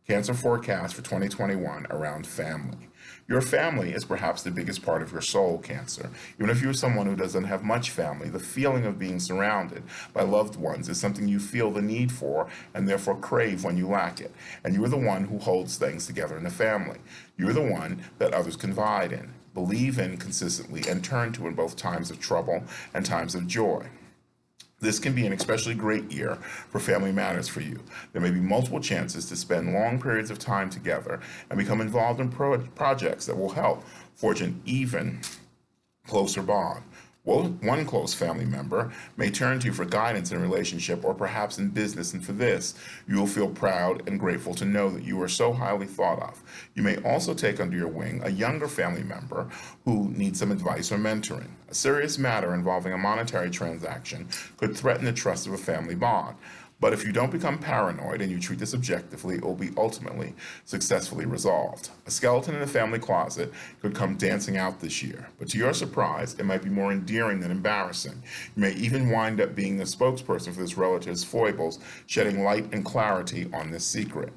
Cancer forecast for 2021 around family. Your family is perhaps the biggest part of your soul, Cancer. Even if you're someone who doesn't have much family, the feeling of being surrounded by loved ones is something you feel the need for and therefore crave when you lack it. And you're the one who holds things together in the family. You're the one that others confide in, believe in consistently, and turn to in both times of trouble and times of joy. This can be an especially great year for family matters for you. There may be multiple chances to spend long periods of time together and become involved in projects that will help forge an even closer bond. One close family member may turn to you for guidance in a relationship or perhaps in business, and for this, you will feel proud and grateful to know that you are so highly thought of. You may also take under your wing a younger family member who needs some advice or mentoring. A serious matter involving a monetary transaction could threaten the trust of a family bond. But if you don't become paranoid and you treat this objectively, it will be ultimately successfully resolved. A skeleton in a family closet could come dancing out this year, but to your surprise, it might be more endearing than embarrassing. You may even wind up being the spokesperson for this relative's foibles, shedding light and clarity on this secret.